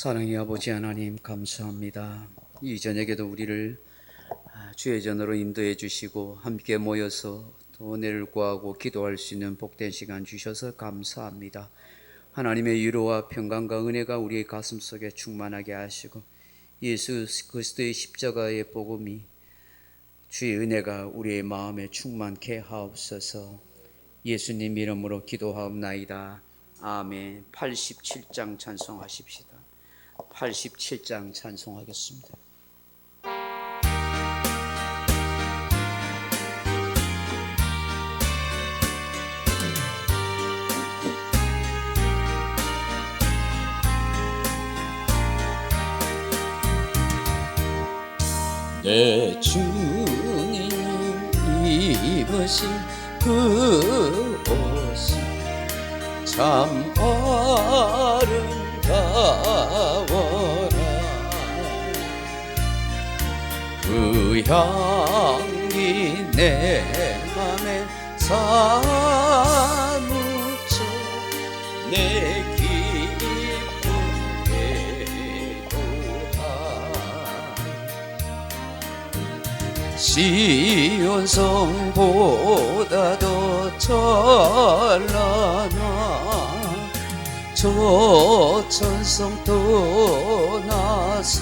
사랑의 아버지 하나님 감사합니다. 이 저녁에도 우리를 주의 전으로 인도해 주시고 함께 모여서 또 은혜를 구하고 기도할 수 있는 복된 시간 주셔서 감사합니다. 하나님의 위로와 평강과 은혜가 우리의 가슴 속에 충만하게 하시고 예수 그리스도의 십자가의 복음이 주의 은혜가 우리의 마음에 충만케 하옵소서. 예수님 이름으로 기도하옵나이다. 아멘. 87장 찬송하십시다. 87장 찬송하겠습니다. 내 주님 입으신 그 옷이 참 아름다워라. 그 향기 내 맘에 사무쳐 내 기쁨 되도다. 시온 성보다 더 찬란한 저 천성 떠나서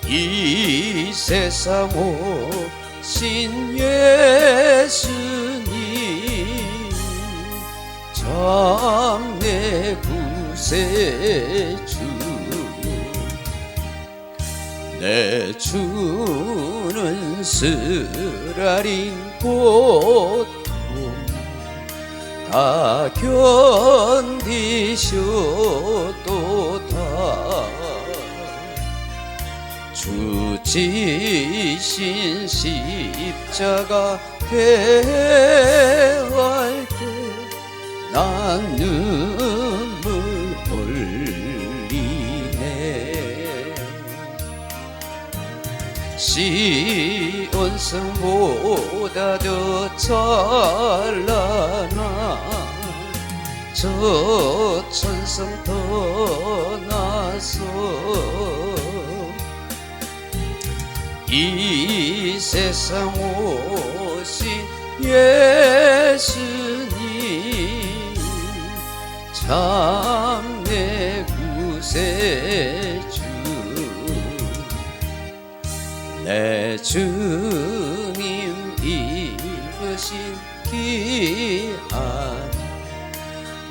이 세상 오신 예수님 참 내 구세주. 내 주는 쓰라린 고통 다 견디셨도다. 주 지신 십자가 대할 때 난 눈물 흘리네. 시온성보다 더 찬란한 저 천성 떠나서 이 세상 오신 예수님 참 내 구세주. 내 주님 입으신 귀한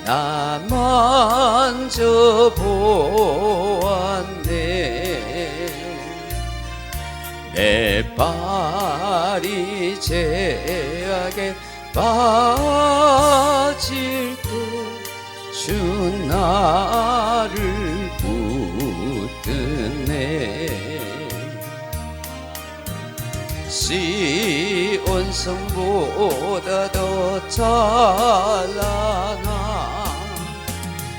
나 만져보았네. 내 발이 죄악에 빠질 때 주 나를 붙드네. 시온성보다 더 찬란한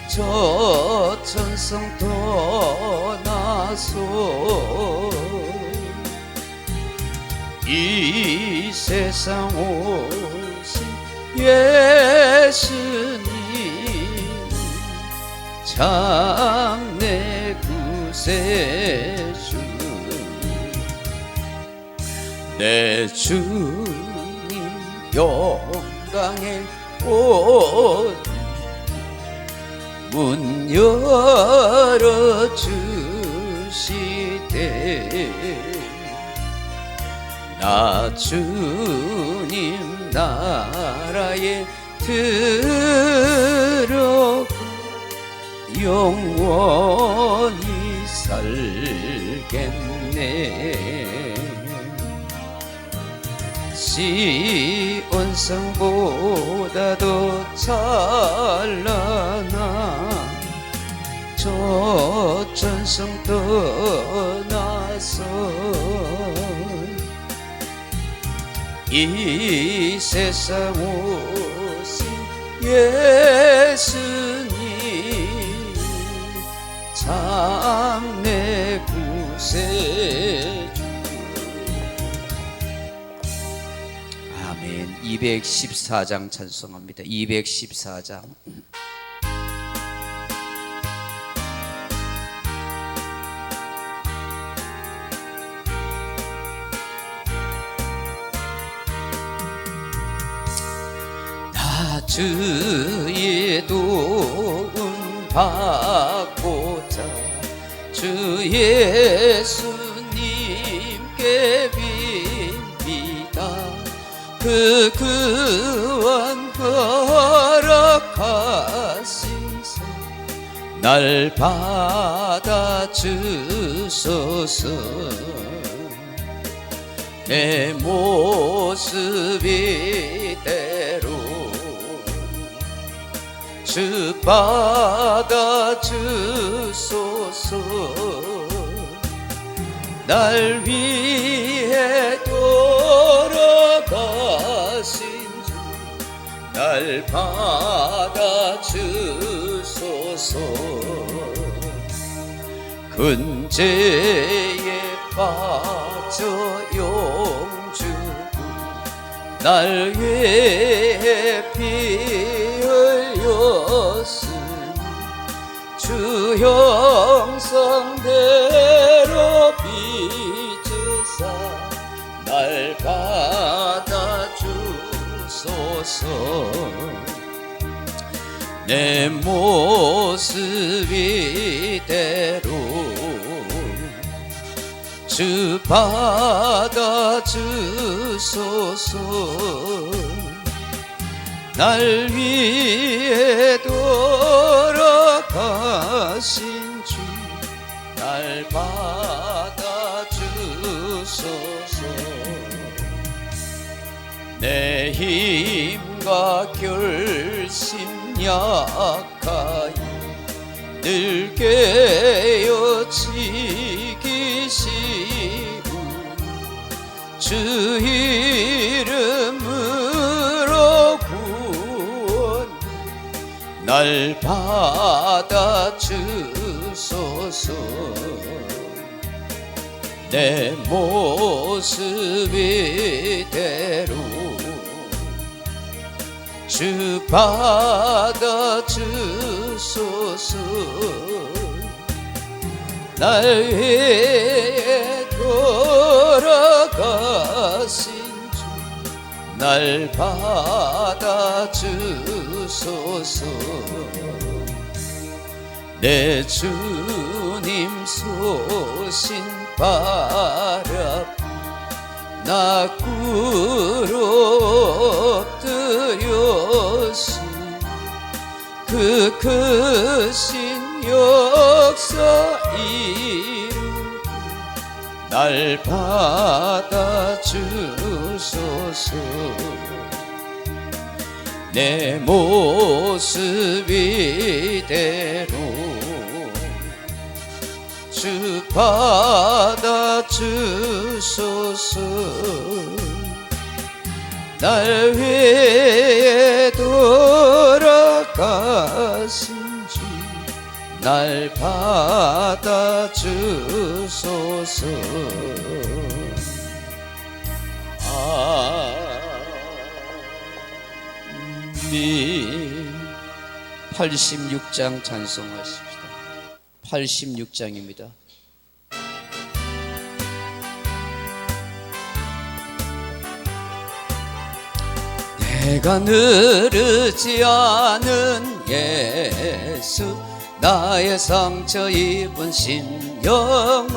저 천성 떠나서 이 세상 오신 예수님 참 내 구세주. 내 주님 영광의 옷 문 열어주시되 나 주님 나라에 들어가 영원히 살겠네. 시온성보다 더 찬란한 저 천성 떠나서 이 세상 오신 예수님 참 내 구세주. 아멘. 214장 찬송합니다. 214장. 주의 도움 받고자 주 예수님께 빕니다. 그 구원 허락하시소 날 받아주소서. 내 모습 이대로 주 받아주소서. 날 위해 돌아가신 주 날 받아주소서. 근죄에 빠져 용주고 날 위해 피 흘렸으니 주 형상대로 빚으사 날 받아주소서. 내 모습 이대로 주 받아주소서. 날 위해 돌아가신 주 날 받아주소서. 내 힘과 결심 약하여 늘 깨어지기 쉬우 주 이름으로 구원 날 받아주소서. 내 모습 이대로 주 받아주소서. 날 위해 돌아가신 주 날 받아주소서. 내 주님 소신 바라 나 꿇어 엎드렸으니 그 크신 역사 이루고 날 받아주소서. 내 모습 이대로 주 받아주소서. 날 위해 돌아가신 주 날 받아주소서. 아멘. 86장 찬송하십시다. 86장입니다. 내가 느르지 않은 예수 나의 상처 입은 심령을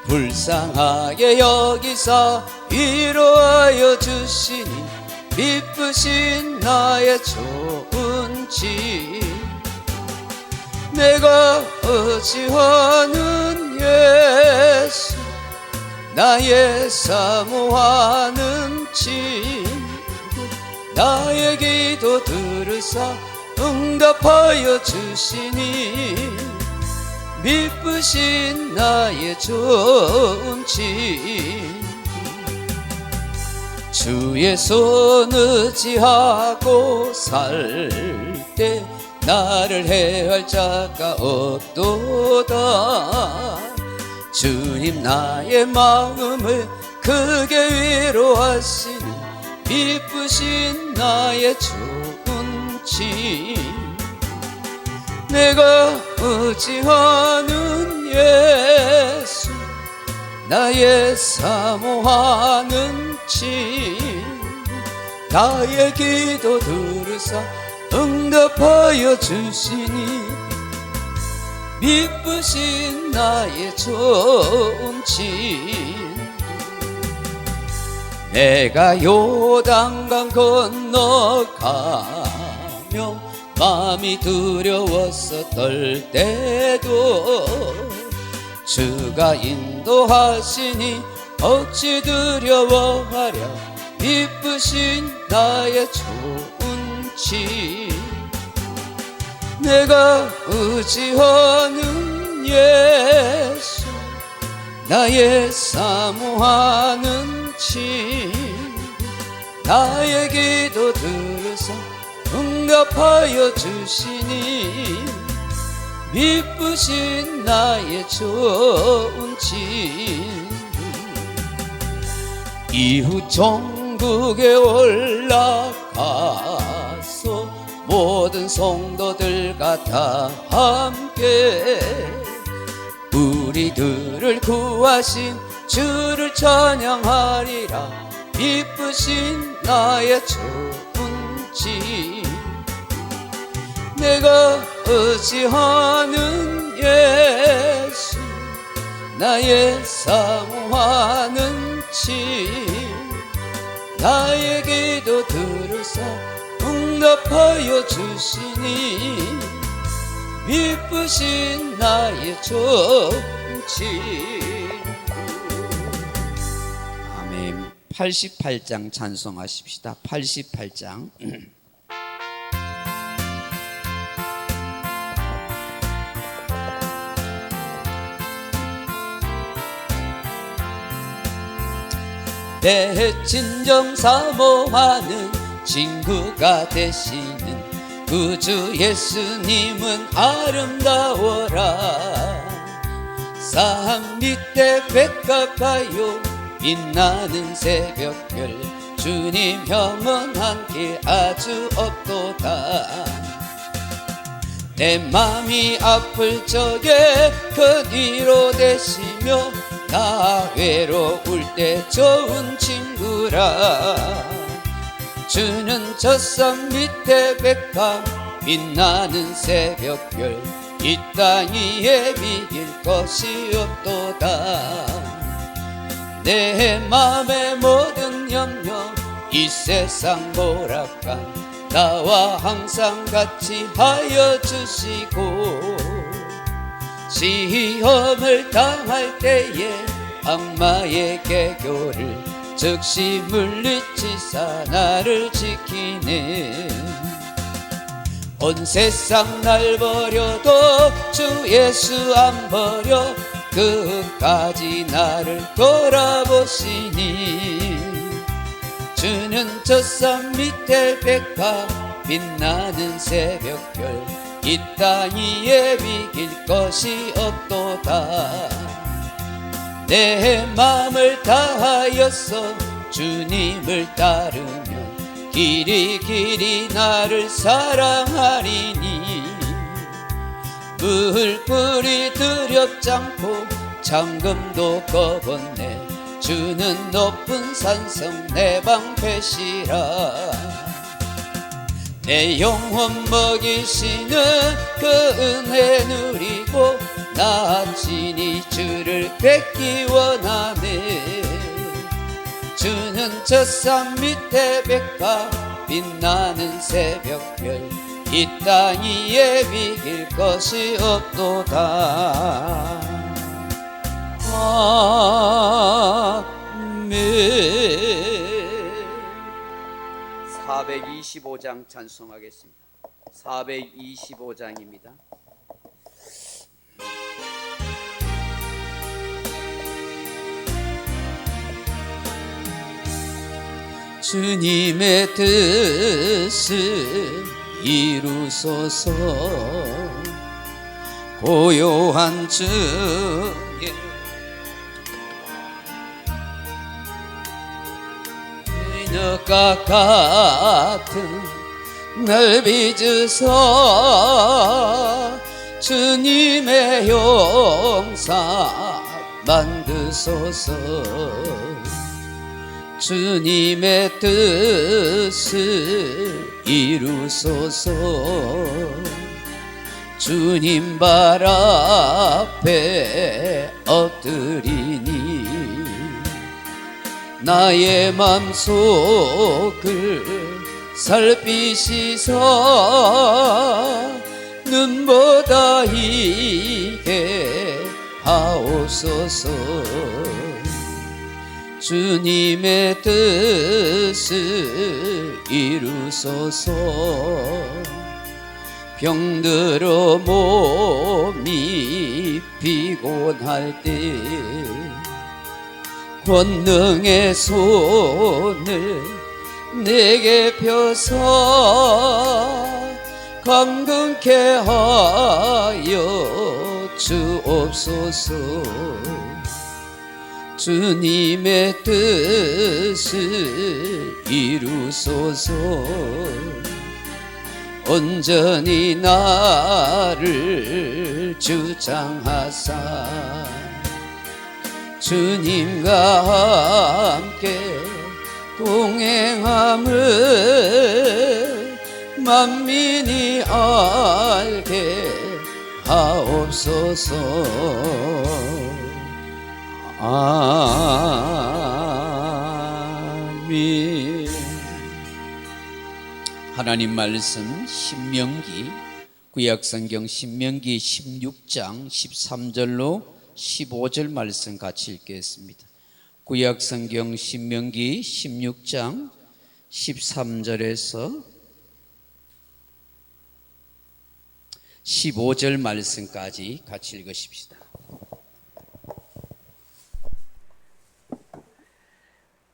불쌍하게 여기사 위로하여 주시니 기쁘신 나의 좋은 집 내가 의지하는 예수 나의 사모하는 친구 나의 기도 들으사 응답하여 주시니 미쁘신 나의 좋은 친구 주의 손 의지하고 살 때 나를 해할 자가 없도다 주님 나의 마음을 크게 위로하시니 기쁘신 나의 좋은 친 내가 의지하는 예수 나의 사모하는 친구 나의 기도 들으사 응답하여 주시니 미쁘신 나의 좋은 친구 내가 요단강 건너가며 마음이 두려워서 떨 때도 주가 인도하시니 어찌 두려워하랴 미쁘신 나의 좋은 친구 내가 의지하는 예수 나의 사모하는 친구 나의 기도 들으사 응답하여 주시니 미쁘신 나의 좋은 친구 이후 천국에 올라가서 모든 성도들과 다 함께 우리들을 구하신 주를 찬양하리라 미쁘신 나의 좋은 친구 내가 의지하는 예수 나의 사모하는 친구 나의 기도 들으사 응답하여 주시니 미쁘신 나의 좋은 친구 아멘. 88장 찬송하십시다. 88장 내 진정 사모하는 친구가 되시는 구주 예수님은 아름다워라 산 밑에 백합하여 빛나는 새벽별 주님 영원한 길 아주 없도다 내 맘이 아플 적에 그 위로 되시며 나 외로울 때 좋은 친구라 주는 저 산 밑에 백합 빛나는 새벽별 이 땅 위에 비길 것이 없도다 내 맘의 모든 염려 이 세상 몰락감 나와 항상 같이 하여 주시고 시험을 당할 때에 악마의 개교를 즉시 물리치사 나를 지키네 온 세상 날 버려도 주 예수 안 버려 끝까지 나를 돌아보시니 주는 저 산 밑에 백합 빛나는 새벽별 이 땅 위에 비길 것이 없도다 내 맘을 다하여서 주님을 따르면 길이 길이 나를 사랑하리니 물불이 두렵지 않고 잠금도 꺼번네 주는 높은 산성 내 방패시라 내 영혼 먹이시는 그 은혜 누리고 나 친히 주를 뵙기 원하네 주는 저 산 밑에 백합 빛나는 새벽별 이 땅 위에 비길 것이 없도다 아멘 425장 찬송하겠습니다. 425장입니다. 주님의 뜻을 이루소서 고요한 주의 너가 같은 날 빚으사 주님의 용사 만드소서 주님의 뜻을 이루소서. 주님 발 앞에 엎드리니 나의 맘속을 살피시사 눈보다 희게 하옵소서. 주님의 뜻을 이루소서. 병들어 몸이 피곤할 때 권능의 손을 내게 펴서 강건케 하여 주옵소서. 주님의 뜻을 이루소서. 온전히 나를 주장하사 주님과 함께 동행함을 만민이 알게 하옵소서. 아멘. 하나님 말씀 신명기, 구약성경 신명기 16장 13절로 15절 말씀 같이 읽겠습니다. 구약성경 신명기 16장 13절에서 15절 말씀까지 같이 읽으십시다.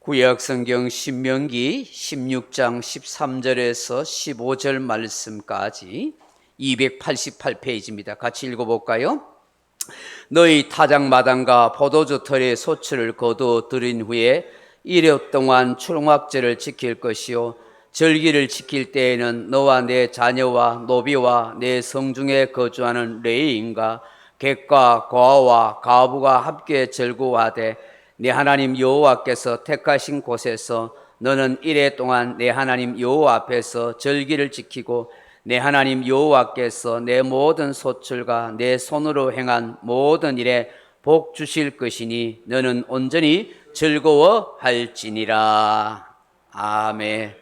구약성경 신명기 16장 13절에서 15절 말씀까지 288페이지입니다. 같이 읽어볼까요? 너희 타작마당과 포도주 털의 소출을 거두어 들인 후에 1년 동안 초막절을 지킬 것이요 절기를 지킬 때에는 너와 내 자녀와 노비와 내 성중에 거주하는 레위인과 객과 고아와 과부가 함께 즐거워하되 내 하나님 여호와께서 택하신 곳에서 너는 1회 동안 내 하나님 여호와 앞에서 절기를 지키고 내 하나님 여호와께서 내 모든 소출과 내 손으로 행한 모든 일에 복 주실 것이니 너는 온전히 즐거워할지니라. 아멘.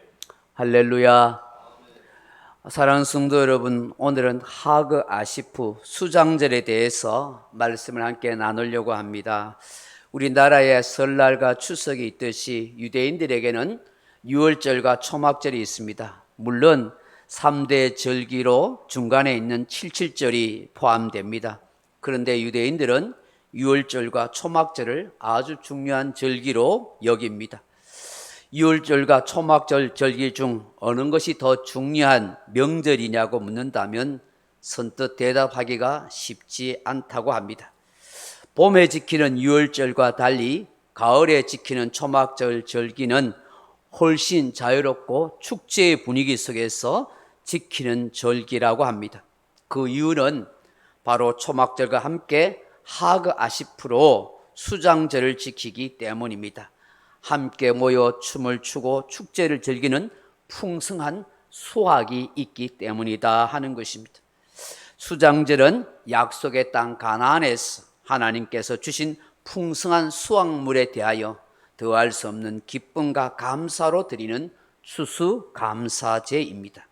할렐루야. 사랑하는 성도 여러분, 오늘은 하그 아시프 수장절에 대해서 말씀을 함께 나누려고 합니다. 우리나라에 설날과 추석이 있듯이 유대인들에게는 유월절과 초막절이 있습니다. 물론 3대 절기로 중간에 있는 칠칠절이 포함됩니다. 그런데 유대인들은 유월절과 초막절을 아주 중요한 절기로 여깁니다. 유월절과 초막절 절기 중 어느 것이 더 중요한 명절이냐고 묻는다면 선뜻 대답하기가 쉽지 않다고 합니다. 봄에 지키는 유월절과 달리 가을에 지키는 초막절 절기는 훨씬 자유롭고 축제의 분위기 속에서 지키는 절기라고 합니다. 그 이유는 바로 초막절과 함께 하그 아시프로 수장절을 지키기 때문입니다. 함께 모여 춤을 추고 축제를 즐기는 풍성한 수확이 있기 때문이다 하는 것입니다. 수장절은 약속의 땅 가나안에서 하나님께서 주신 풍성한 수확물에 대하여 더할 수 없는 기쁨과 감사로 드리는 추수감사제입니다.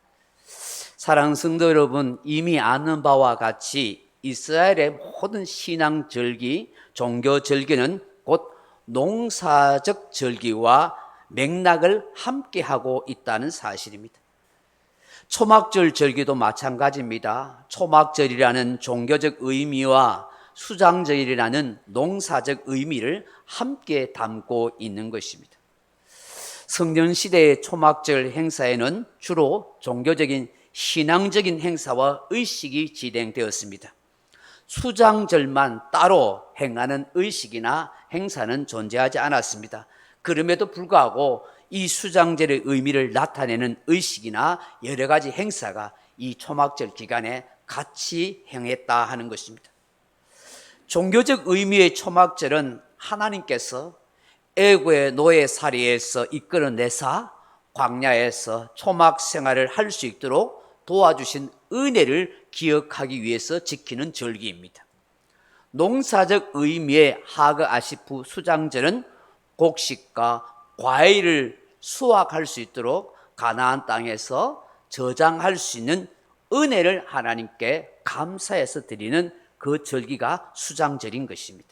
사랑하는 성도 여러분, 이미 아는 바와 같이 이스라엘의 모든 신앙 절기, 종교 절기는 곧 농사적 절기와 맥락을 함께하고 있다는 사실입니다. 초막절 절기도 마찬가지입니다. 초막절이라는 종교적 의미와 수장절이라는 농사적 의미를 함께 담고 있는 것입니다. 성년시대의 초막절 행사에는 주로 종교적인 신앙적인 행사와 의식이 진행되었습니다. 수장절만 따로 행하는 의식이나 행사는 존재하지 않았습니다. 그럼에도 불구하고 이 수장절의 의미를 나타내는 의식이나 여러 가지 행사가 이 초막절 기간에 같이 행했다 하는 것입니다. 종교적 의미의 초막절은 하나님께서 애고의 노예살이에서 이끌어내사 광야에서 초막 생활을 할 수 있도록 도와주신 은혜를 기억하기 위해서 지키는 절기입니다. 농사적 의미의 하그 아시프 수장절은 곡식과 과일을 수확할 수 있도록 가나안 땅에서 저장할 수 있는 은혜를 하나님께 감사해서 드리는 그 절기가 수장절인 것입니다.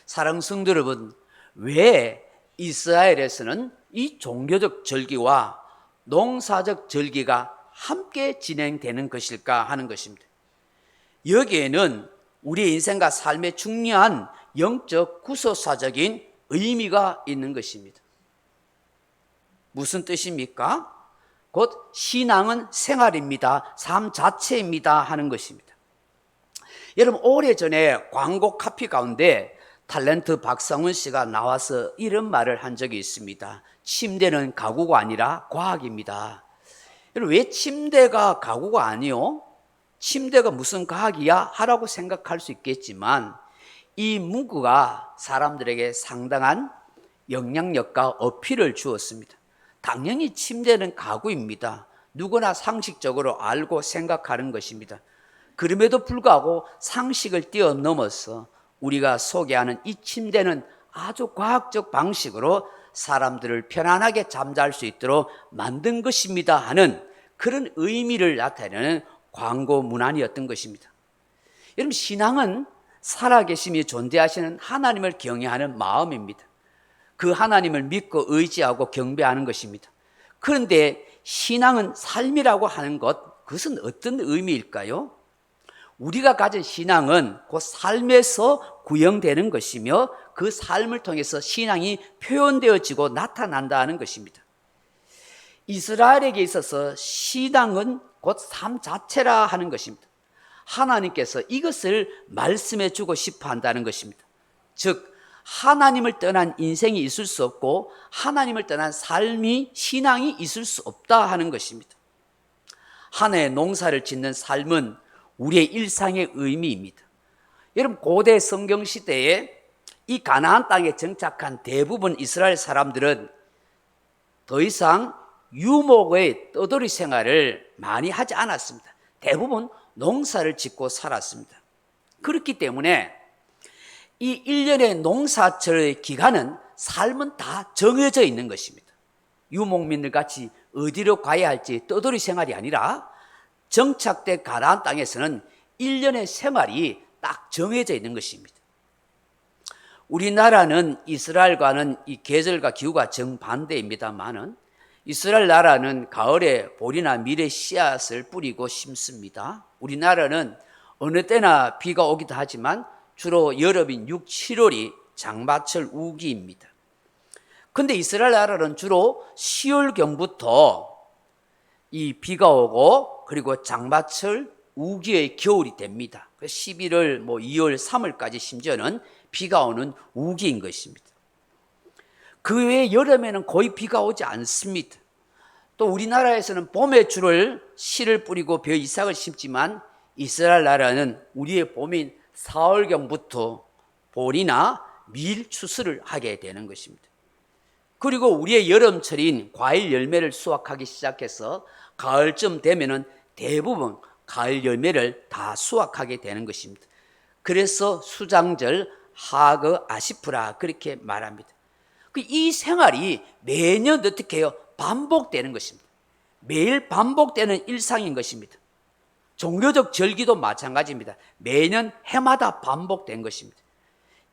사랑하는 성도 여러분, 왜 이스라엘에서는 이 종교적 절기와 농사적 절기가 함께 진행되는 것일까 하는 것입니다. 여기에는 우리의 인생과 삶의 중요한 영적 구조사적인 의미가 있는 것입니다. 무슨 뜻입니까? 곧 신앙은 생활입니다. 삶 자체입니다 하는 것입니다. 여러분, 오래전에 광고 카피 가운데 탤런트 박상훈 씨가 나와서 이런 말을 한 적이 있습니다. 침대는 가구가 아니라 과학입니다. 여러분, 왜 침대가 가구가 아니요? 침대가 무슨 과학이야? 하라고 생각할 수 있겠지만 이 문구가 사람들에게 상당한 영향력과 어필을 주었습니다. 당연히 침대는 가구입니다. 누구나 상식적으로 알고 생각하는 것입니다. 그럼에도 불구하고 상식을 뛰어넘어서 우리가 소개하는 이 침대는 아주 과학적 방식으로 사람들을 편안하게 잠잘 수 있도록 만든 것입니다 하는 그런 의미를 나타내는 광고 문안이었던 것입니다. 여러분, 신앙은 살아계심이 존재하시는 하나님을 경외하는 마음입니다. 그 하나님을 믿고 의지하고 경배하는 것입니다. 그런데 신앙은 삶이라고 하는 것, 그것은 어떤 의미일까요? 우리가 가진 신앙은 그 삶에서 구현되는 것이며 그 삶을 통해서 신앙이 표현되어지고 나타난다는 것입니다. 이스라엘에게 있어서 신앙은 곧 삶 자체라 하는 것입니다. 하나님께서 이것을 말씀해 주고 싶어 한다는 것입니다. 즉, 하나님을 떠난 인생이 있을 수 없고 하나님을 떠난 삶이, 신앙이 있을 수 없다 하는 것입니다. 한 해의 농사를 짓는 삶은 우리의 일상의 의미입니다. 여러분, 고대 성경 시대에 이 가나안 땅에 정착한 대부분 이스라엘 사람들은 더 이상 유목의 떠돌이 생활을 많이 하지 않았습니다. 대부분 농사를 짓고 살았습니다. 그렇기 때문에 이 1년의 농사철의 기간은, 삶은 다 정해져 있는 것입니다. 유목민들 같이 어디로 가야 할지 떠돌이 생활이 아니라 정착된 가나안 땅에서는 1년의 생활이 딱 정해져 있는 것입니다. 우리나라는 이스라엘과는 이 계절과 기후가 정반대입니다만은 이스라엘 나라는 가을에 보리나 밀의 씨앗을 뿌리고 심습니다. 우리나라는 어느 때나 비가 오기도 하지만 주로 여름인 6, 7월이 장마철 우기입니다. 그런데 이스라엘 나라는 주로 10월경부터 이 비가 오고 그리고 장마철 우기의 겨울이 됩니다. 11월, 2월, 3월까지 심지어는 비가 오는 우기인 것입니다. 그 외에 여름에는 거의 비가 오지 않습니다. 또 우리나라에서는 봄에 주로 씨를 뿌리고 벼 이삭을 심지만 이스라엘 나라는 우리의 봄인 4월경부터 보리나 밀 추수를 하게 되는 것입니다. 그리고 우리의 여름철인 과일 열매를 수확하기 시작해서 가을쯤 되면은 대부분 가을 열매를 다 수확하게 되는 것입니다. 그래서 수장절 하그 아시프라 그렇게 말합니다. 이 생활이 매년 어떻게 해요? 반복되는 것입니다. 매일 반복되는 일상인 것입니다. 종교적 절기도 마찬가지입니다. 매년 해마다 반복된 것입니다.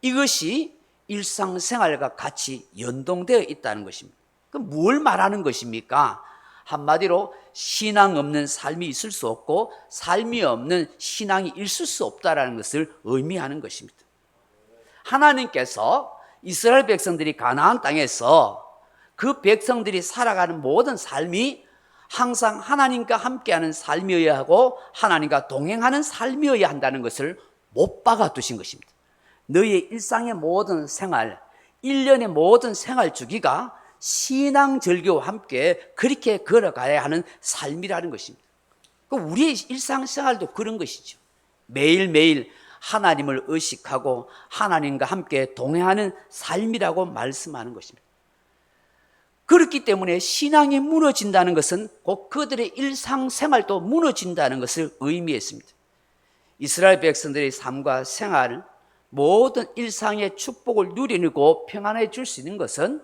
이것이 일상생활과 같이 연동되어 있다는 것입니다. 그럼 뭘 말하는 것입니까? 한마디로 신앙 없는 삶이 있을 수 없고 삶이 없는 신앙이 있을 수 없다는 것을 의미하는 것입니다. 하나님께서 이스라엘 백성들이 가나안 땅에서 그 백성들이 살아가는 모든 삶이 항상 하나님과 함께하는 삶이어야 하고 하나님과 동행하는 삶이어야 한다는 것을 못 박아 두신 것입니다. 너희의 일상의 모든 생활, 1년의 모든 생활 주기가 신앙절기와 함께 그렇게 걸어가야 하는 삶이라는 것입니다. 우리의 일상생활도 그런 것이죠. 매일매일 하나님을 의식하고 하나님과 함께 동행하는 삶이라고 말씀하는 것입니다. 그렇기 때문에 신앙이 무너진다는 것은 곧 그들의 일상생활도 무너진다는 것을 의미했습니다. 이스라엘 백성들의 삶과 생활, 모든 일상의 축복을 누리고 평안해질 수 있는 것은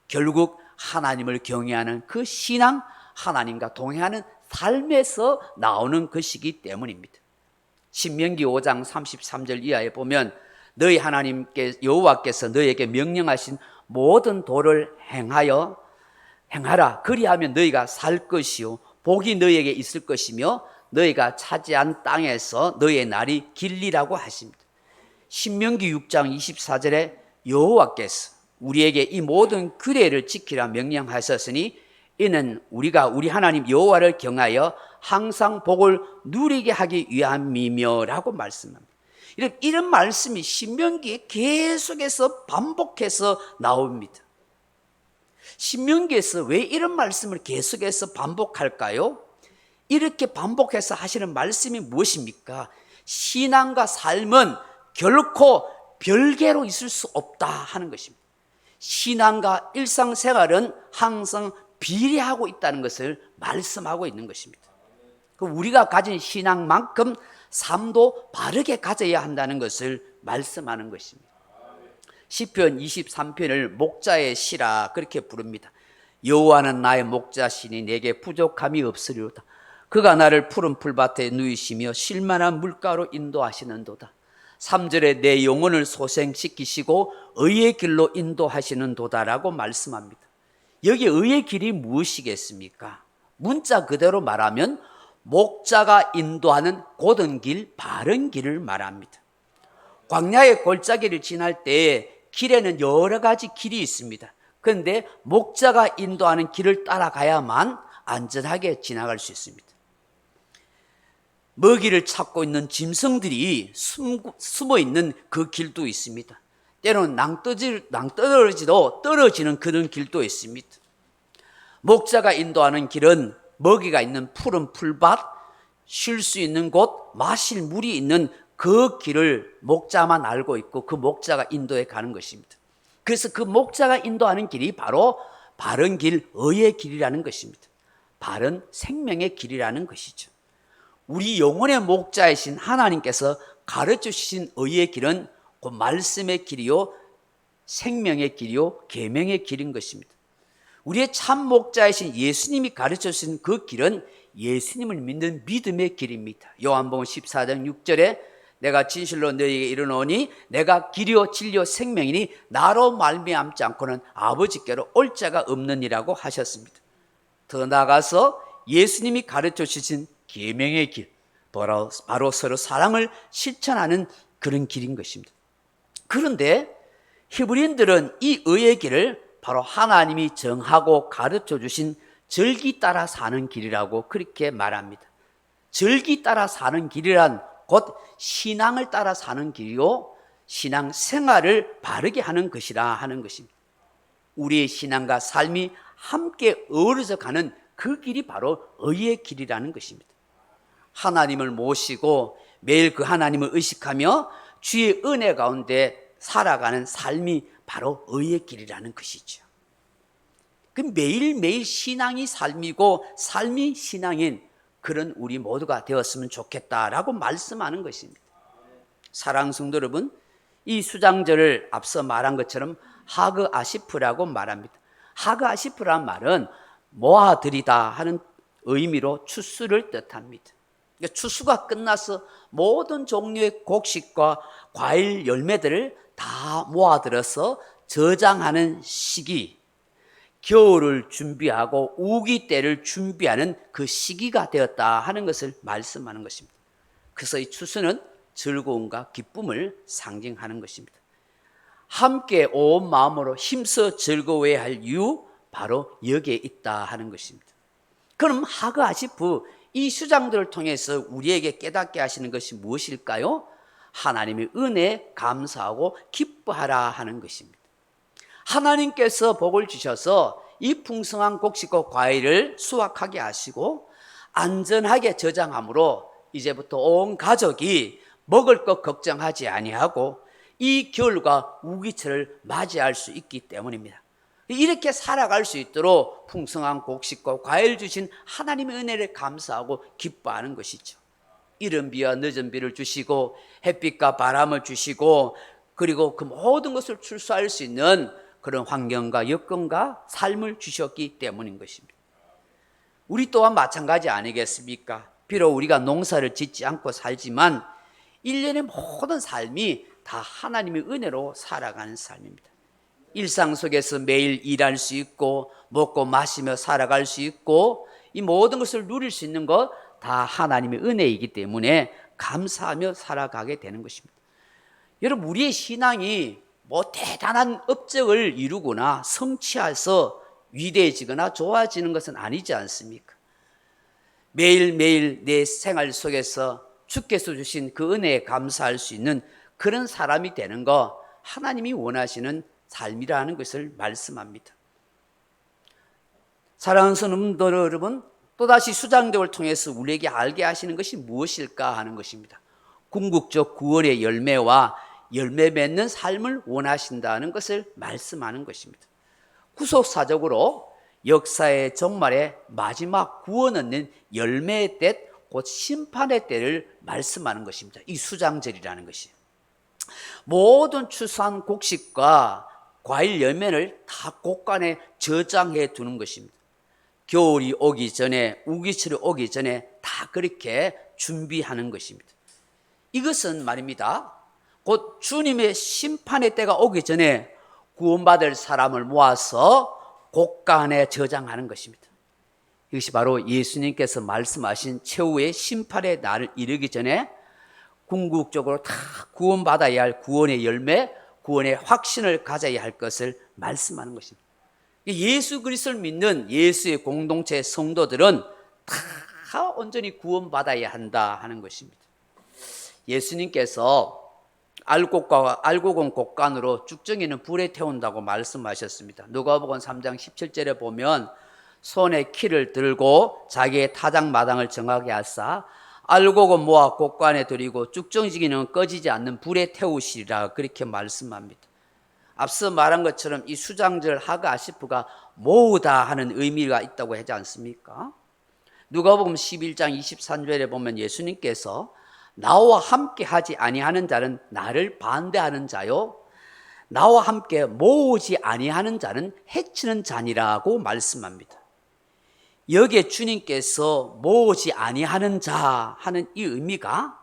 결국 하나님을 경외하는 그 신앙, 하나님과 동행하는 삶에서 나오는 것이기 때문입니다. 신명기 5장 33절 이하에 보면 너희 하나님께 여호와께서 너희에게 명령하신 모든 도를 행하라. 그리하면 너희가 살 것이요 복이 너희에게 있을 것이며 너희가 차지한 땅에서 너희의 날이 길리라고 하십니다. 신명기 6장 24절에 여호와께서 우리에게 이 모든 규례를 지키라 명령하셨으니 이는 우리가 우리 하나님 여호와를 경하여 항상 복을 누리게 하기 위함이며 라고 말씀합니다. 이런 말씀이 신명기에 계속해서 반복해서 나옵니다. 신명기에서 왜 이런 말씀을 계속해서 반복할까요? 이렇게 반복해서 하시는 말씀이 무엇입니까? 신앙과 삶은 결코 별개로 있을 수 없다 하는 것입니다. 신앙과 일상생활은 항상 비례하고 있다는 것을 말씀하고 있는 것입니다. 우리가 가진 신앙만큼 삶도 바르게 가져야 한다는 것을 말씀하는 것입니다. 시편 23편을 목자의 시라 그렇게 부릅니다. 여호와는 나의 목자시니 내게 부족함이 없으리로다. 그가 나를 푸른 풀밭에 누이시며 쉴만한 물가로 인도하시는도다. 3절에 내 영혼을 소생시키시고 의의 길로 인도하시는도다라고 말씀합니다. 여기 의의 길이 무엇이겠습니까? 문자 그대로 말하면 목자가 인도하는 곧은 길, 바른 길을 말합니다. 광야의 골짜기를 지날 때 길에는 여러 가지 길이 있습니다. 그런데 목자가 인도하는 길을 따라가야만 안전하게 지나갈 수 있습니다. 먹이를 찾고 있는 짐승들이 숨어 있는 그 길도 있습니다. 때로는 낭떠러지도 떨어지는 그런 길도 있습니다. 목자가 인도하는 길은 먹이가 있는 푸른 풀밭, 쉴 수 있는 곳, 마실 물이 있는 그 길을 목자만 알고 있고 그 목자가 인도해 가는 것입니다. 그래서 그 목자가 인도하는 길이 바로 바른 길, 의의 길이라는 것입니다. 바른 생명의 길이라는 것이죠. 우리 영혼의 목자이신 하나님께서 가르쳐 주신 의의 길은 그 말씀의 길이요, 생명의 길이요, 계명의 길인 것입니다. 우리의 참 목자이신 예수님이 가르쳐 주신 그 길은 예수님을 믿는 믿음의 길입니다. 요한복음 14장 6절에 내가 진실로 너희에게 이르노니 내가 길이요 진리요 생명이니 나로 말미암지 않고는 아버지께로 올 자가 없느니라고 하셨습니다. 더 나아가서 예수님이 가르쳐 주신 계명의 길, 바로 서로 사랑을 실천하는 그런 길인 것입니다. 그런데 히브리인들은 이 의의 길을 바로 하나님이 정하고 가르쳐 주신 절기 따라 사는 길이라고 그렇게 말합니다. 절기 따라 사는 길이란 곧 신앙을 따라 사는 길이요, 신앙 생활을 바르게 하는 것이라 하는 것입니다. 우리의 신앙과 삶이 함께 어우러져 가는 그 길이 바로 의의 길이라는 것입니다. 하나님을 모시고 매일 그 하나님을 의식하며 주의 은혜 가운데 살아가는 삶이 바로 의의 길이라는 것이죠. 그 매일매일 신앙이 삶이고 삶이 신앙인 그런 우리 모두가 되었으면 좋겠다라고 말씀하는 것입니다. 사랑하는 성도 여러분, 이 수장절을 앞서 말한 것처럼 하그 아시프라고 말합니다. 하그 아시프란 말은 모아들이다 하는 의미로 추수를 뜻합니다. 그러니까 추수가 끝나서 모든 종류의 곡식과 과일 열매들을 다 모아들어서 저장하는 시기, 겨울을 준비하고 우기 때를 준비하는 그 시기가 되었다 하는 것을 말씀하는 것입니다. 그래서 이 추수는 즐거움과 기쁨을 상징하는 것입니다. 함께 온 마음으로 힘써 즐거워해야 할 이유, 바로 여기에 있다 하는 것입니다. 그럼 하그 아시프, 이 수장들을 통해서 우리에게 깨닫게 하시는 것이 무엇일까요? 하나님의 은혜에 감사하고 기뻐하라 하는 것입니다. 하나님께서 복을 주셔서 이 풍성한 곡식과 과일을 수확하게 하시고 안전하게 저장함으로 이제부터 온 가족이 먹을 것 걱정하지 아니하고 이 겨울과 우기철을 맞이할 수 있기 때문입니다. 이렇게 살아갈 수 있도록 풍성한 곡식과 과일 주신 하나님의 은혜를 감사하고 기뻐하는 것이죠. 이른 비와 늦은 비를 주시고 햇빛과 바람을 주시고 그리고 그 모든 것을 출소할 수 있는 그런 환경과 여건과 삶을 주셨기 때문인 것입니다. 우리 또한 마찬가지 아니겠습니까? 비록 우리가 농사를 짓지 않고 살지만 1년의 모든 삶이 다 하나님의 은혜로 살아가는 삶입니다. 일상 속에서 매일 일할 수 있고 먹고 마시며 살아갈 수 있고 이 모든 것을 누릴 수 있는 것 다 하나님의 은혜이기 때문에 감사하며 살아가게 되는 것입니다. 여러분, 우리의 신앙이 뭐 대단한 업적을 이루거나 성취해서 위대해지거나 좋아지는 것은 아니지 않습니까? 매일매일 내 생활 속에서 주께서 주신 그 은혜에 감사할 수 있는 그런 사람이 되는 거 하나님이 원하시는 삶이라는 것을 말씀합니다. 사랑하는 성도 여러분, 또다시 수장적을 통해서 우리에게 알게 하시는 것이 무엇일까 하는 것입니다. 궁극적 구원의 열매와 열매 맺는 삶을 원하신다는 것을 말씀하는 것입니다. 구속사적으로 역사의 정말에 마지막 구원 얻는 열매의 때, 곧 심판의 때를 말씀하는 것입니다. 이 수장절이라는 것이 모든 추수한 곡식과 과일 열매를 다 곳간에 저장해 두는 것입니다. 겨울이 오기 전에, 우기철이 오기 전에 다 그렇게 준비하는 것입니다. 이것은 말입니다, 곧 주님의 심판의 때가 오기 전에 구원받을 사람을 모아서 곳간에 저장하는 것입니다. 이것이 바로 예수님께서 말씀하신 최후의 심판의 날을 이르기 전에 궁극적으로 다 구원받아야 할 구원의 열매, 구원의 확신을 가져야 할 것을 말씀하는 것입니다. 예수 그리스도를 믿는 예수의 공동체 성도들은 다 온전히 구원받아야 한다 하는 것입니다. 예수님께서 알곡은 곡간으로 쭉정이는 불에 태운다고 말씀하셨습니다. 누가복음 3장 17절에 보면 손에 키를 들고 자기의 타작마당을 정하게 하사 알곡은 모아 곡간에 들이고 쭉정이는 꺼지지 않는 불에 태우시리라 그렇게 말씀합니다. 앞서 말한 것처럼 이 수장절 하가 아시프가 모으다 하는 의미가 있다고 하지 않습니까? 누가복음 11장 23절에 보면 예수님께서 나와 함께 하지 아니하는 자는 나를 반대하는 자요, 나와 함께 모으지 아니하는 자는 해치는 자니라고 말씀합니다. 여기에 주님께서 모으지 아니하는 자 하는 이 의미가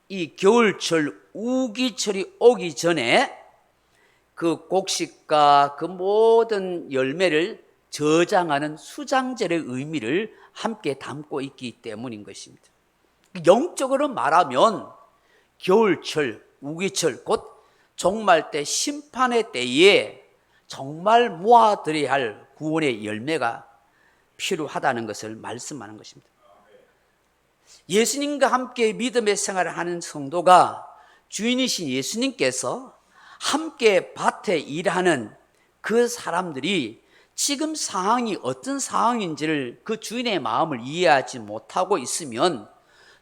이 겨울철 우기철이 오기 전에 그 곡식과 그 모든 열매를 저장하는 수장절의 의미를 함께 담고 있기 때문인 것입니다. 영적으로 말하면 겨울철, 우기철, 곧 종말 때 심판의 때에 정말 모아들여야 할 구원의 열매가 필요하다는 것을 말씀하는 것입니다. 예수님과 함께 믿음의 생활을 하는 성도가 주인이신 예수님께서 함께 밭에 일하는 그 사람들이 지금 상황이 어떤 상황인지를 그 주인의 마음을 이해하지 못하고 있으면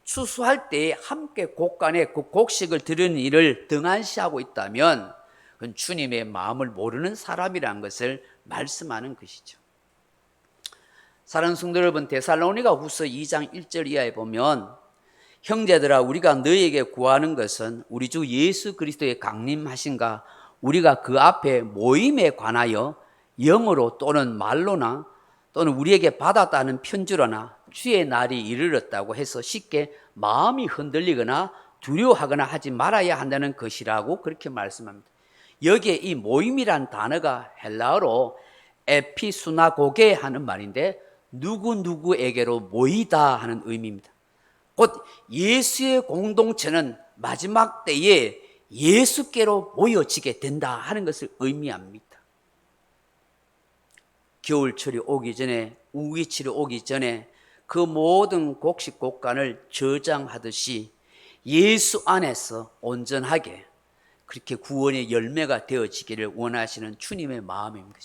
추수할 때 함께 곡간에 그 곡식을 드리는 일을 등한시하고 있다면 그건 주님의 마음을 모르는 사람이라는 것을 말씀하는 것이죠. 사랑하는 성도 여러분, 데살로니가 후서 2장 1절 이하에 보면 형제들아 우리가 너희에게 구하는 것은 우리 주 예수 그리스도의 강림하신가 우리가 그 앞에 모임에 관하여 영어로 또는 말로나 또는 우리에게 받았다는 편지로나 주의 날이 이르렀다고 해서 쉽게 마음이 흔들리거나 두려워하거나 하지 말아야 한다는 것이라고 그렇게 말씀합니다. 여기에 이 모임이란 단어가 헬라어로 에피수나고게 하는 말인데 누구누구에게로 모이다 하는 의미입니다. 곧 예수의 공동체는 마지막 때에 예수께로 모여지게 된다 하는 것을 의미합니다. 겨울철이 오기 전에, 우기철이 오기 전에 그 모든 곡식 곡간을 저장하듯이 예수 안에서 온전하게 그렇게 구원의 열매가 되어지기를 원하시는 주님의 마음입니다.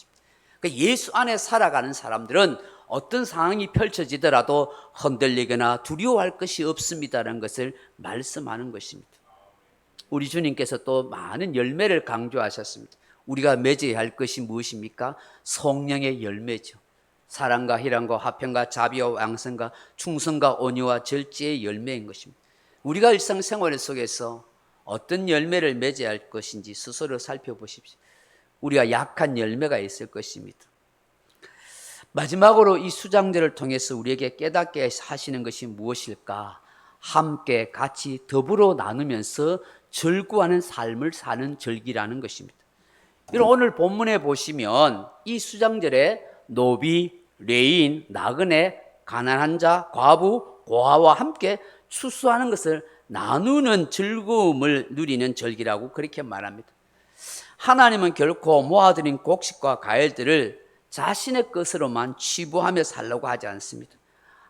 그러니까 예수 안에 살아가는 사람들은 어떤 상황이 펼쳐지더라도 흔들리거나 두려워할 것이 없습니다라는 것을 말씀하는 것입니다. 우리 주님께서 또 많은 열매를 강조하셨습니다. 우리가 맺어야 할 것이 무엇입니까? 성령의 열매죠. 사랑과 희랑과 화평과 자비와 양성과 충성과 온유와 절제의 열매인 것입니다. 우리가 일상생활 속에서 어떤 열매를 맺어야 할 것인지 스스로 살펴보십시오. 우리가 약한 열매가 있을 것입니다. 마지막으로 이 수장절을 통해서 우리에게 깨닫게 하시는 것이 무엇일까? 함께 같이 더불어 나누면서 절구하는 삶을 사는 절기라는 것입니다. 오늘 본문에 보시면 이 수장절에 노비, 레인, 나그네, 가난한 자, 과부, 고아와 함께 추수하는 것을 나누는 즐거움을 누리는 절기라고 그렇게 말합니다. 하나님은 결코 모아들인 곡식과 과일들을 자신의 것으로만 취부하며 살려고 하지 않습니다.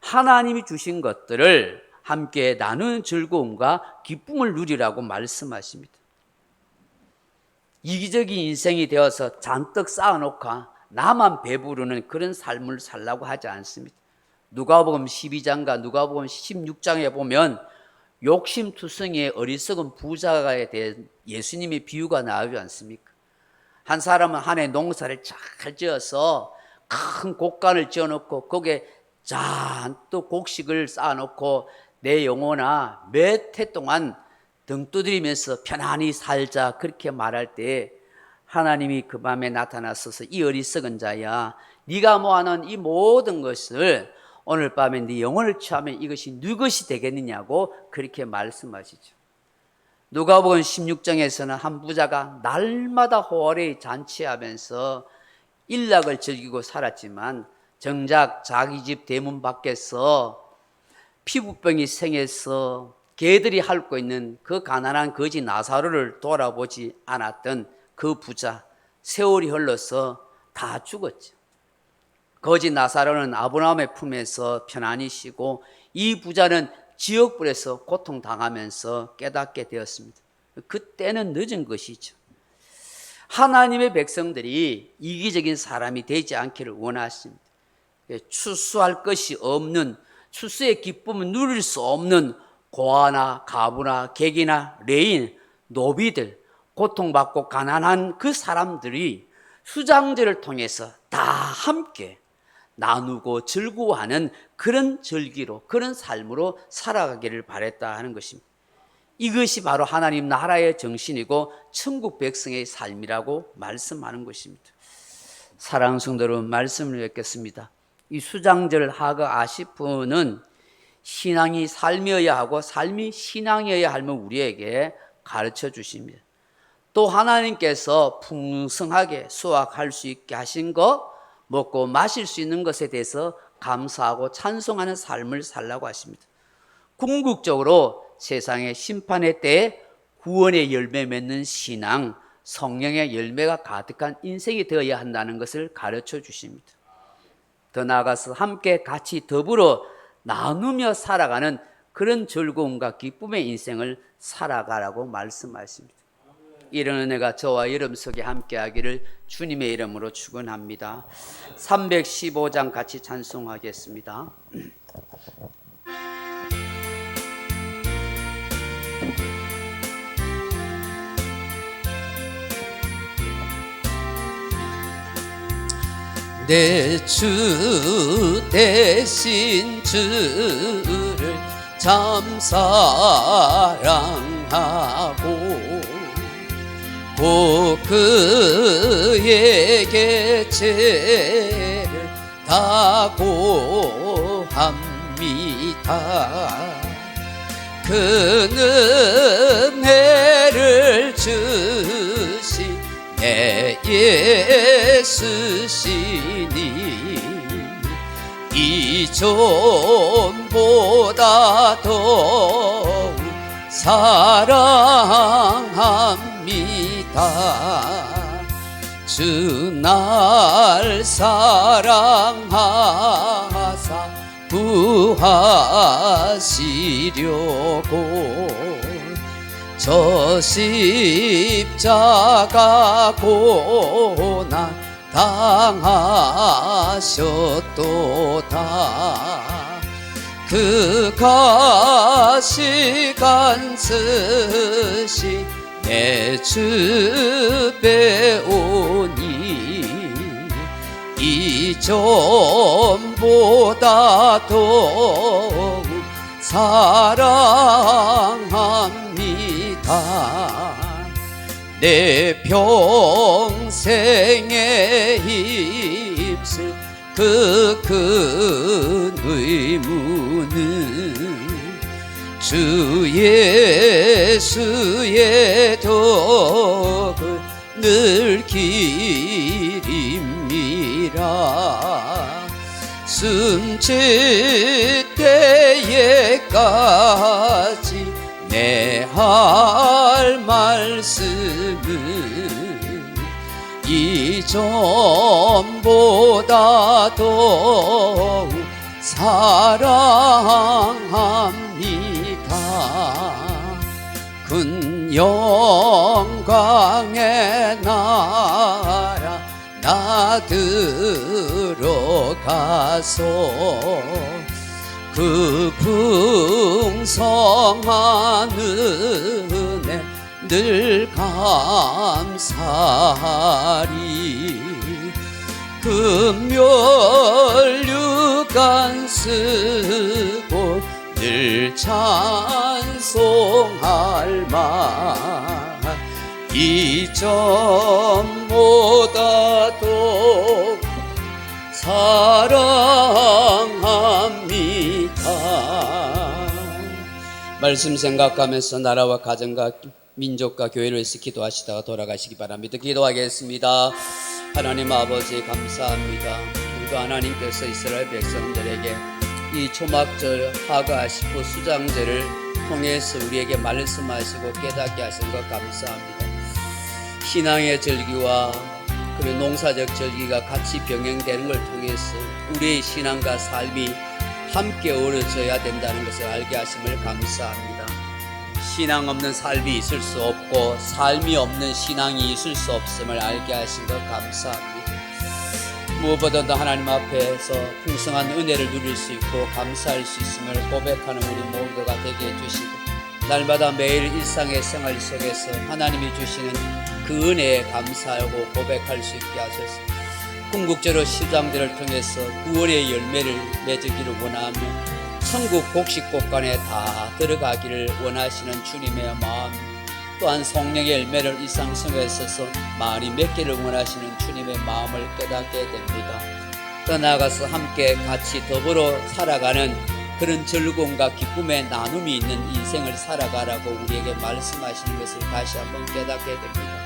하나님이 주신 것들을 함께 나누는 즐거움과 기쁨을 누리라고 말씀하십니다. 이기적인 인생이 되어서 잔뜩 쌓아놓고 나만 배부르는 그런 삶을 살려고 하지 않습니다. 누가복음 12장과 누가복음 16장에 보면 욕심투성이의 어리석은 부자에 대한 예수님의 비유가 나오지 않습니까? 한 사람은 한 해 농사를 잘 지어서 큰 곡간을 지어놓고 거기에 잔뜩 곡식을 쌓아놓고 내 영혼아 몇 해 동안 등 두드리면서 편안히 살자 그렇게 말할 때 하나님이 그 밤에 나타나셔서 이 어리석은 자야, 네가 모아놓은 이 모든 것을 오늘 밤에 네 영혼을 취하면 이것이 네 것이 되겠느냐고 그렇게 말씀하시죠. 누가복음 16장에서는 한 부자가 날마다 호월에 잔치하면서 일락을 즐기고 살았지만 정작 자기 집 대문 밖에서 피부병이 생겨서 개들이 핥고 있는 그 가난한 거지 나사로를 돌아보지 않았던 그 부자, 세월이 흘러서 다 죽었죠. 거지 나사로는 아브라함의 품에서 편안히 쉬고 이 부자는 지옥불에서 고통당하면서 깨닫게 되었습니다. 그때는 늦은 것이죠. 하나님의 백성들이 이기적인 사람이 되지 않기를 원하십니다. 추수할 것이 없는, 추수의 기쁨을 누릴 수 없는 고아나 가부나 객이나 레인, 노비들, 고통받고 가난한 그 사람들이 수장절을 통해서 다 함께 나누고 즐거워하는 그런 절기로, 그런 삶으로 살아가기를 바랬다 하는 것입니다. 이것이 바로 하나님 나라의 정신이고 천국 백성의 삶이라고 말씀하는 것입니다. 사랑하는 성도 여러분, 말씀을 뵙겠습니다. 이 수장절 하가 아시프는 신앙이 삶이어야 하고 삶이 신앙이어야 함을 우리에게 가르쳐 주십니다. 또 하나님께서 풍성하게 수확할 수 있게 하신 것, 먹고 마실 수 있는 것에 대해서 감사하고 찬송하는 삶을 살라고 하십니다. 궁극적으로 세상의 심판의 때에 구원의 열매 맺는 신앙, 성령의 열매가 가득한 인생이 되어야 한다는 것을 가르쳐 주십니다. 더 나아가서 함께 같이 더불어 나누며 살아가는 그런 즐거움과 기쁨의 인생을 살아가라고 말씀하십니다. 이런 은혜가 저와 여러분 속에 함께하기를 주님의 이름으로 축원합니다. 315장 같이 찬송하겠습니다. 내 주 대신 주를 참 사랑하고 꼭 그에게 죄를 다고 합니다. 그 은혜를 주신 내 예수시니 이전보다 더욱 사랑합니다. 주 날 사랑하사 구하시려고 저 십자가 고난 당하셨다. 없도다. 그가 시간 쓰시 내 집에 오니 이전보다 더욱 사랑합니다. 내 평생에 힘쓸 그 큰 의무는 주 예수의 덕을 늘 기립니다. 숨질 때에까지 내 할 말씀은 이전보다 더욱 사랑합니다. 큰 영광의 나라 나 들어가서 그 풍성한 은혜 늘 감사리. 금멸류관 쓰고 늘 찬송할 만 이전보다도 사랑합니다. 말씀 생각하면서 나라와 가정과 민족과 교회를 위해서 기도하시다가 돌아가시기 바랍니다. 기도하겠습니다. 하나님 아버지 감사합니다. 우리도 하나님께서 이스라엘 백성들에게 이 초막절, 하가시프, 수장절을 통해서 우리에게 말씀하시고 깨닫게 하신 것 감사합니다. 신앙의 절기와 그리고 농사적 절기가 같이 병행되는 걸 통해서 우리의 신앙과 삶이 함께 어우러져야 된다는 것을 알게 하심을 감사합니다. 신앙 없는 삶이 있을 수 없고 삶이 없는 신앙이 있을 수 없음을 알게 하신 것 감사합니다. 무엇보다도 하나님 앞에서 풍성한 은혜를 누릴 수 있고 감사할 수 있음을 고백하는 우리 모두가 되게 해주시고 날마다 매일 일상의 생활 속에서 하나님이 주시는 그 은혜에 감사하고 고백할 수 있게 하소서. 궁극적으로 시장들을 통해서 구원의 열매를 맺기를 원하며 천국 복식곡간에 다 들어가기를 원하시는 주님의 마음, 또한 성령의 열매를 일상 속에 있어서 많이 맺기를 원하시는 주님의 마음을 깨닫게 됩니다. 더 나아가서 함께 같이 더불어 살아가는 그런 즐거움과 기쁨의 나눔이 있는 인생을 살아가라고 우리에게 말씀하시는 것을 다시 한번 깨닫게 됩니다.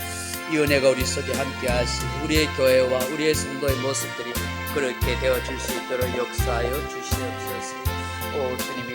이 은혜가 우리 속에 함께 하시고 우리의 교회와 우리의 성도의 모습들이 그렇게 되어줄 수 있도록 역사하여 주시옵소서. 오 주님이